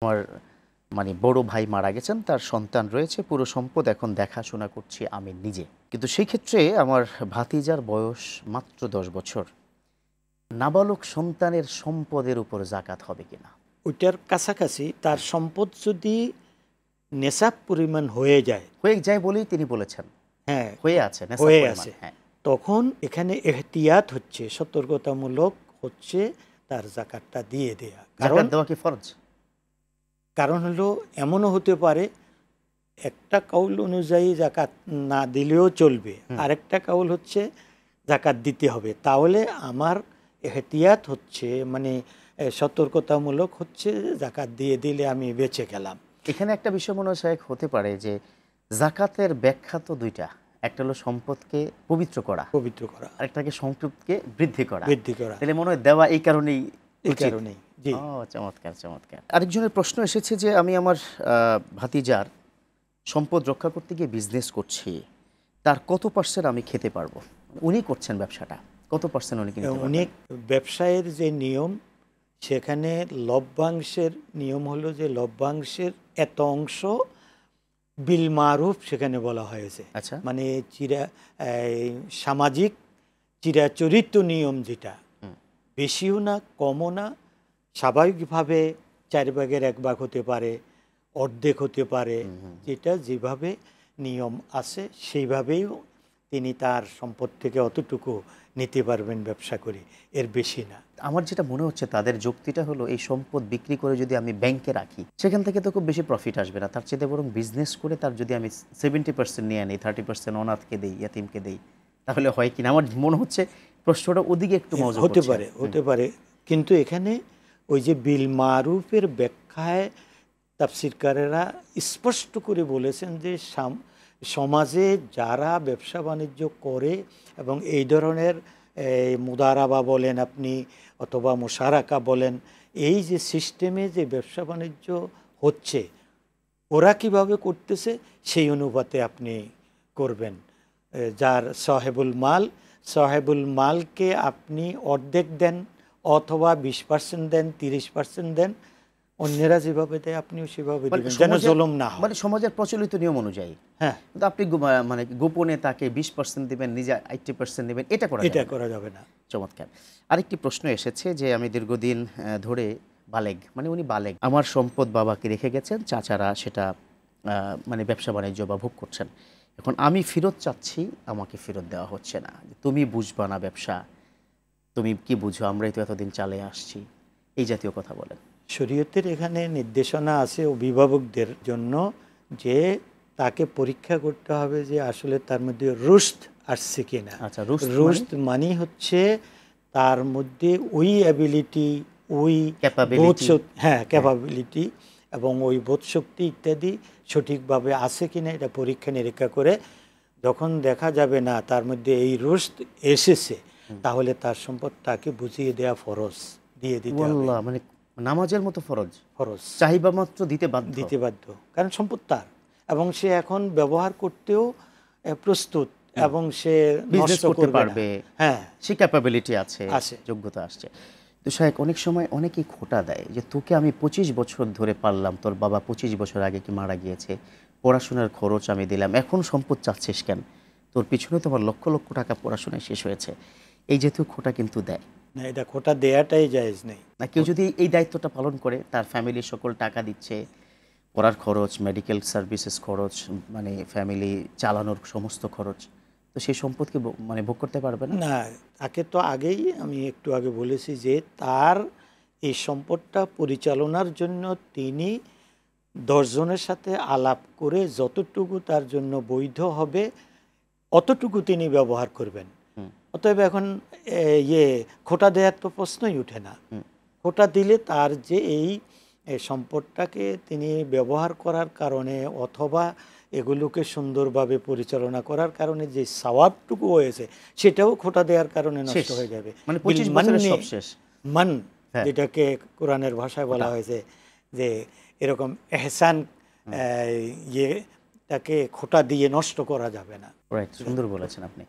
আমার বড় ভাই মারা গেছেন, তার সন্তান রয়েছে, পুরো সম্পদ এখন দেখাশোনা করছি আমি নিজে। কিন্তু সেই ক্ষেত্রে আমার ভাতিজার বয়স মাত্র 10 বছর। নাবালক সন্তানের সম্পদের উপর যাকাত হবে কিনা? ওইটার কাছাকাছি তার সম্পদ যদি নেশাব পরিমাণ হয়ে যায় বলেই তিনি বলেছেন। হ্যাঁ, হয়ে আছে, নেশাব হয়ে পরিমাণ, আছে, হ্যাঁ। তখন এখানে এহতিয়াত হচ্ছে, সতর্কতামূলক হচ্ছে তার জাকাতটা দিয়ে দেয়া। জাকাত দেওয়া কি ফরজ? কারণ হলো এমনও হতে পারে একটা কাউল অনুযায়ী জাকাত না দিলেও চলবে, আরেকটা কাউল হচ্ছে জাকাত দিতে হবে। তাহলে আমার এহতিয়াত হচ্ছে সতর্কতামূলক হচ্ছে জাকাত দিয়ে দিলে আমি বেঁচে গেলাম। এখানে একটা বিষয় মনে হয় হতে পারে যে জাকাতের ব্যাখ্যা তো দুইটা, একটা হলো সম্পদকে পবিত্র করা, আরেকটাকে সম্পদকে বৃদ্ধি করা। তাহলে মনে হয় দেওয়া এই কারণেই। জি, চমৎকার চমৎকার। আরেকজনের প্রশ্ন এসেছে যে আমি আমার ভাতিজার সম্পদ রক্ষা করতে গিয়ে বিজনেস করছি, তার কত পার্সেন্ট আমি খেতে পারবো? উনি করছেন ব্যবসাটা, কত পার্সেন্ট উনি কিনতে পারবেন? অনেক ব্যবসায়ের যে নিয়ম, সেখানে লভ্যাংশের নিয়ম হলো যে লভ্যাংশের এত অংশ বিল মারুফ সেখানে বলা হয়েছে। আচ্ছা, মানে সামাজিক চিরাচরিত নিয়ম, যেটা বেশিও না কমও না, স্বাভাবিকভাবে 4 ভাগের 1 ভাগ হতে পারে, অর্ধেক হতে পারে, যেটা যেভাবে নিয়ম আছে সেইভাবেই তিনি তার সম্পদ থেকে অতটুকু নিতে পারবেন ব্যবসা করে, এর বেশি না। আমার যেটা মনে হচ্ছে তাদের যুক্তিটা হলো এই সম্পদ বিক্রি করে যদি আমি ব্যাংকে রাখি, সেখান থেকে তো খুব বেশি প্রফিট আসবে না, তার চেয়ে বরং বিজনেস করে তার যদি আমি 70% নিয়ে আনি, 30% অনাথকে দেই, ইয়াতিমকে দেই, তাহলে হয় কিনা? আমার মনে হচ্ছে প্রশ্নটা ওদিকে একটু মনোযোগ হতে পারে। কিন্তু এখানে ওই যে বিল মারুফের ব্যাখ্যায় তাফসীরকারেরা স্পষ্ট করে বলেছেন যে সমাজে যারা ব্যবসা বাণিজ্য করে এবং এই ধরনের মুদারাবা বলেন আপনি অথবা মুশারাকা বলেন, এই যে সিস্টেমে যে ব্যবসা বাণিজ্য হচ্ছে, ওরা কিভাবে করতেছে সেই অনুপাতে আপনি করবেন। যার সাহেবুল মালকে আপনি অর্ধেক দেন অথবা 20% দেন, 30% দেন, অন্যেরা যেভাবে দেয় আপনিও সেভাবে দিবেন, যেন জুলুম না হয়। সমাজের প্রচলিত নিয়ম অনুযায়ী। হ্যাঁ, কিন্তু আপনি গোপনে তাকে 20% দিবেন, নিজে 80% নেবেন, এটা করা যাবে না। চমৎকার। আরেকটি প্রশ্ন এসেছে যে আমি দীর্ঘদিন ধরে উনি বালেগ, আমার সম্পদ বাবাকে রেখে গেছেন, চাচারা সেটা ব্যবসা বাণিজ্য বা ভোগ করছেন। এখন আমি ফেরত চাচ্ছি, আমাকে ফেরত দেওয়া হচ্ছে না। তুমি বুঝবা না ব্যবসা, তুমি কি বুঝো, আমরাই তো এতদিন চালিয়ে আসছি, এই জাতীয় কথা বলেন। শরীয়তের এখানে নির্দেশনা আছে অভিভাবকদের জন্য যে তাকে পরীক্ষা করতে হবে যে আসলে তার মধ্যে রুশদ আসছে কিনা। আচ্ছা, রুশদ মানে হচ্ছে তার মধ্যে ওই অ্যাবিলিটি, ওই ক্যাপাবিলিটি এবং ওই বোধশক্তি ইত্যাদি সঠিকভাবে আছে কিনা, এটা পরীক্ষা নিরীক্ষা করে যখন দেখা যাবে না তার মধ্যে এই রুশদ এসেছে, তাহলে তার সম্পদ তাকে বুঝিয়ে দেওয়া ফরজ, দিয়ে দিতে হবে। নামাজের মতো ফরজ, চাহিবা মাত্র দিতে বাধ্য, কারণ সম্পদ তার এবং সে এখন ব্যবহার করতেও প্রস্তুত এবং সে বিজনেস করতে পারবে। হ্যাঁ, সে ক্যাপাবিলিটি আছে, যোগ্যতা আসছে। তো শায়েখ, অনেক সময় অনেকেই খোঁটা দেয় যে তোকে আমি 25 বছর ধরে পাললাম, তোর বাবা 25 বছর আগে কি মারা গিয়েছে, পড়াশোনার খরচ আমি দিলাম, এখন সম্পদ চাচ্ছিস কেন? তোর পিছনে তোমার লক্ষ লক্ষ টাকা পড়াশোনায় শেষ হয়েছে। এই জাতীয় খোঁটা কিন্তু দেয় না, এটা খোঁটা দেয়াটাই জায়েজ নেই। না, কেউ যদি এই দায়িত্বটা পালন করে, তার ফ্যামিলির সকল টাকা দিচ্ছে, পড়ার খরচ, মেডিকেল সার্ভিসেস খরচ, ফ্যামিলি চালানোর সমস্ত খরচ, তো সেই সম্পদকে ভোগ করতে পারবে না? না, তাকে তো আগেই আমি একটু আগে বলেছি যে তার এই সম্পদটা পরিচালনার জন্য তিনি 10 জনের সাথে আলাপ করে যতটুকু তার জন্য বৈধ হবে অতটুকু তিনি ব্যবহার করবেন। অতএব এখন খোঁটা দেওয়ার তো প্রশ্নই উঠে না। খোঁটা দিলে তার যে এই সম্পদটাকে তিনি ব্যবহার করার কারণে অথবা এগুলোকে সুন্দরভাবে পরিচালনা করার কারণে যে সওয়াবটুকু হয়েছে, সেটাও খোঁটা দেওয়ার কারণে নষ্ট হয়ে যাবে। যেটাকে কোরআনের ভাষায় বলা হয়েছে যে এরকম এহসান, তাকে খোঁটা দিয়ে নষ্ট করা যাবে না। সুন্দর বলেছেন আপনি।